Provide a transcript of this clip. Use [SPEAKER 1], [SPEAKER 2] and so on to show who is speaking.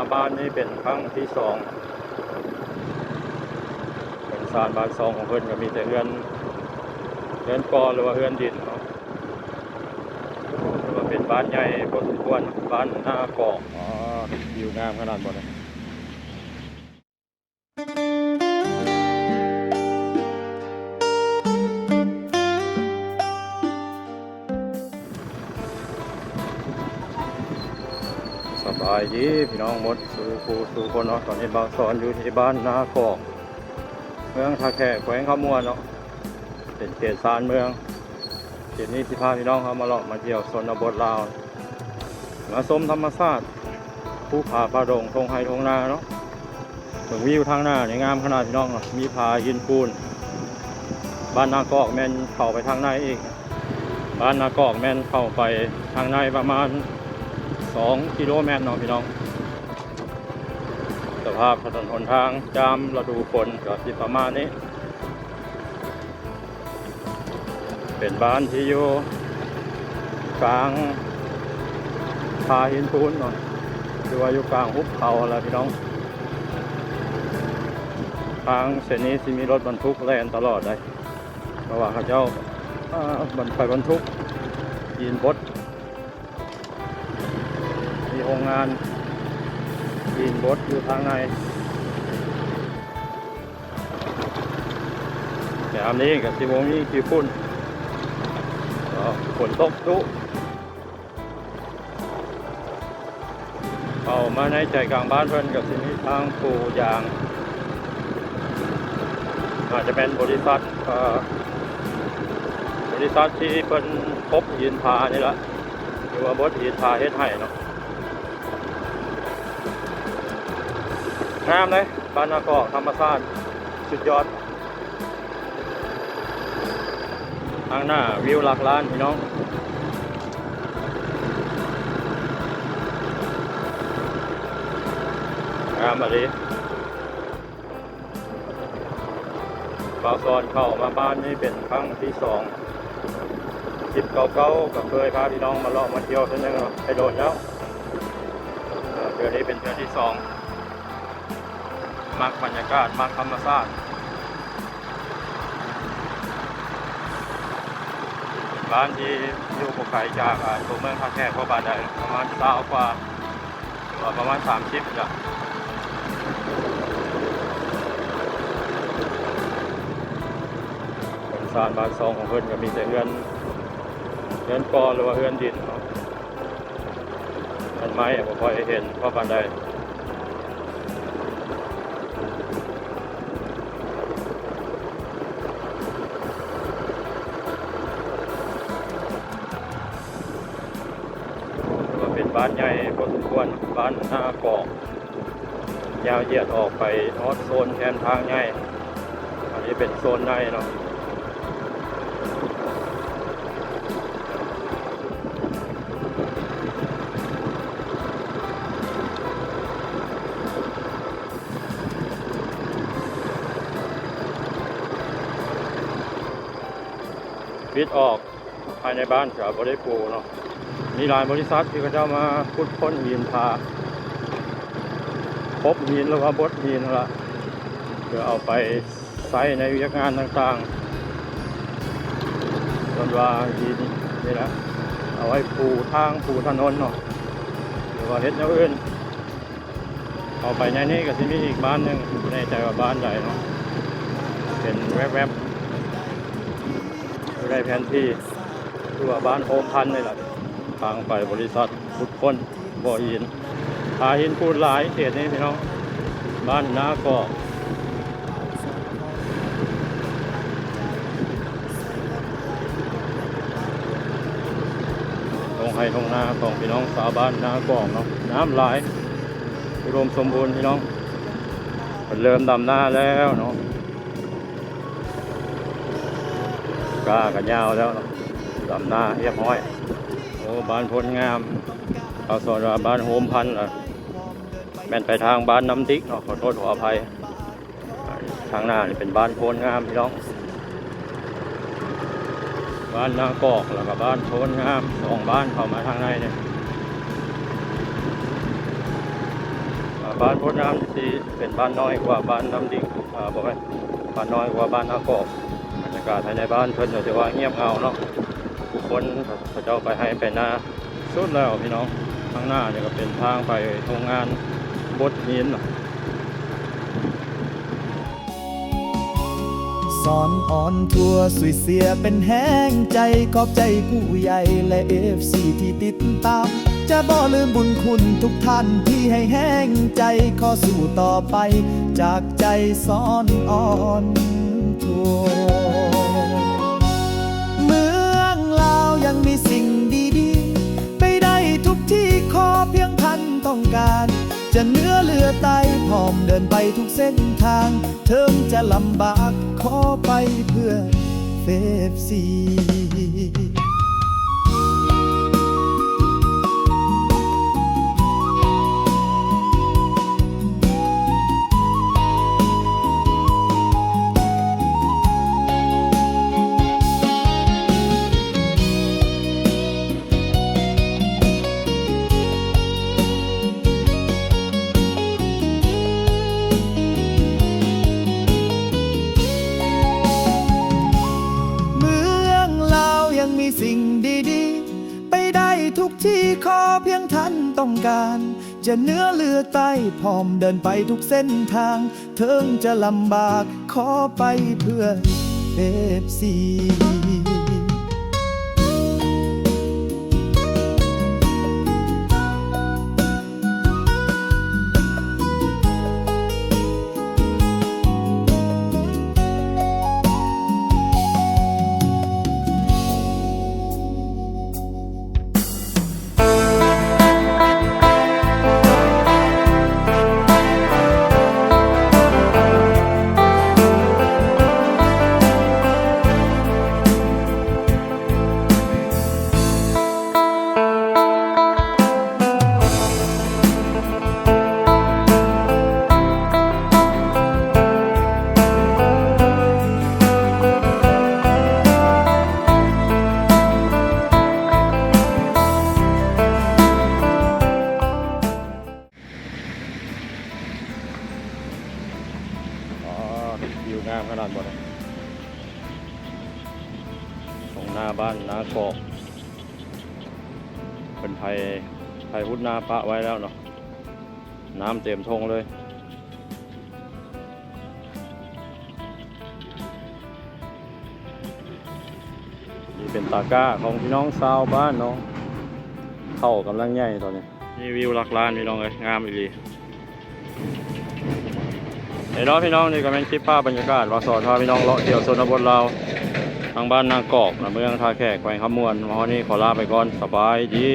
[SPEAKER 1] มาบ้านนี้เป็นครั้งที่สองเป็นศาลบ้านซองของเพิ่นก็มีแต่เรือนกอหรือว่าเรือนดินเนาะหรือว่าเป็นบ้านใหญ่พอสมควรบ้านหน้าเกาะวิวงามขนาดบ่เลยสบายดีพี่น้องหมดสู่คนเนาะตอนนี้บ่าวสอนอยู่ที่บ้านนาเกาะเมืองท่าแขกแขวงขมวนเนาะเป็นเขตชานเมืองเขตนี้ที่พาพี่น้องเขามาเลาะมาเที่ยวชนบทลาวมาชมธรรมชาติภูผาป่าดงทงไฮทงนาเนาะเมืองวิวทางหน้าเนี่ยงามขนาดพี่น้องเนาะมีผาหินปูนบ้านนากอกแม่นเข้าไปทางในอีกบ้านนากอกแม่นเข้าไปทางในประมาณ2 กิโลเมตรเนาะพี่น้องสภาพถนนหนทางจามฤดูฝนก็สิประมาณนี้เป็นบ้านที่อยู่กลางผาหินปูนเนาะคือว่าอยู่กลางหุบเขาแล้วพี่น้องทางเส้นนี้สิมีรถบรรทุกแล่นตลอดเลยเพราะว่าเขาเจ้าบรรทุกหินบดมีโรงงานหินบดอยู่ทางในแต่อันนี้กับสิโมมีกี่ฝุ่นฝนตกชุเข้ามาในใจกลางบ้านเพิ่นกับสิมีทางปลูกยางอาจจะเป็นบริษัทที่เป็นพบหินผานี่แหละหรือว่าบดหินผาเฮ็ดให้เนาะงามเลยบ้านนาเกาะธรรมชาติสุดยอดทางหน้าวิวหลักล้านพี่น้องงามอะไรบ่าวสอนเข้ามาบ้านนี้เป็นครั้งที่สอง10 เก่าก็เคยพาพี่น้องมาเลาะมาเที่ยวเท่านั้นไปโดนแล้วเดือนนี้เป็นเดือนที่2มักบรรยากาศมักธรรมชาติบ้านที่อยู่ปกไก่จากตัวเมืองท่าแขกก็บ้านได้ประมาณ20 กว่าหรือว่าประมาณ30จ้ะเป็นศาลบ้านซองของเพิ่นก็มีแต่เรือนกอหรือว่าเรือนดินเนาะต้นไม้บ่ค่อยเห็นเพราะบ้านใดบ้านใหญ่พอสมควรบ้านหน้าเกาะยาวเหยียดออกไปนอดโซนแทนทางใหญ่อันนี้เป็นโซนในเนาะปิดออกภายในบ้านกับบริปูเนาะมีหลายบริษัทที่เขาจะมาขุดค้นหินผาพบหินหรือว่าบดหินละเพื่อเอาไปใช้ในวิทยางานต่างๆส่วนว่าหินนี่นะเอาไว้ปูทางปูถนนเนาะหรือว่าเฮ็ดแนวอื่นเอาไปในนี้ก็จะมีอีกบ้านหนึ่งไม่แน่ใจว่าบ้านใดเนาะเป็นแวบๆได้แผนที่คือว่าบ้านโฮมพันนี่แหละทางไปบริษัทขุดค้นบ่อหินผาหินปูนหลายเขตนี้พี่น้องบ้านนาเกาะตรงไฮตรงนาของพี่น้องชาวบ้านนาเกาะเนาะน้ำไหลอุดมสมบูรณ์พี่น้องเริ่มดำหน้าแล้วเนาะกล้ากันยาวแล้วดำหน้าเรียบร้อยโอ้บ้านพลงามเขาสอนว่าบ้านโฮมพันธุ์แม่นไปทางบ้านน้ำทิกเนาะขอโทษขออภัยทางหน้านี่เป็นบ้านพลงามพี่น้องบ้านนากอกแล้วก็บ้านพลงาม2 บ้านเข้ามาทางในเนี่ย บ้านโพธิ์น้ำที่เป็นบ้านน้อยกว่าบ้านน้ำดิ่งบอกให้บ้านน้อยกว่าบ้านนากอกบรรยากาศภายในบ้านเพิ่นก็จะว่าเงียบเหงาเนาะผู้คนเขาเจ้าไปให้ไปนาสุดแล้วพี่น้องข้างหน้าเนี่ยก็เป็นทางไปโรงงานบดหินเนาะ
[SPEAKER 2] สอนอ่อนทัวสุยเสียเป็นแห้งใจขอบใจผู้ใหญ่และFCที่ติดตามจะบ่ลืมบุญคุณทุกท่านที่ให้แห้งใจขอสู้ต่อไปจากใจสอนอ่อนทัวเมืองลาวยังมีสิ่งดีๆไปได้ทุกที่ขอเพียงท่านต้องการจะเหนื้อเรือใต้พร้อมเดินไปทุกเส้นทางถึงจะลำบากขอไปเพื่อเฟฟซีสิ่งดีๆไปได้ทุกที่ขอเพียงท่านต้องการจะเหนื้อเรือใต้พร้อมเดินไปทุกเส้นทางถึงจะลำบากขอไปเพื่อเฟฟซี
[SPEAKER 1] วิวงามขนาดบ่เนี่ยตรงหน้าบ้านนากอกเป็นไผ่พุทธนาปะไว้แล้วเนาะน้ำเต็มทงเลยนี่เป็นตาก้าของพี่น้องชาวบ้านเนาะเข้ากำลังใหญ่ตอนนี้นี่วิวหลักล้านพี่น้องเลยงามอีหลีเดี๋ยวพี่น้องนี่ก็เป็นคลิปภาพบรรยากาศว่าสอนพาพี่น้องเลาะเที่ยวชนบทเราทางบ้านนากอกเมืองท่าแขกแขวงคำมวนวันนี้ขอลาไปก่อนสบายดี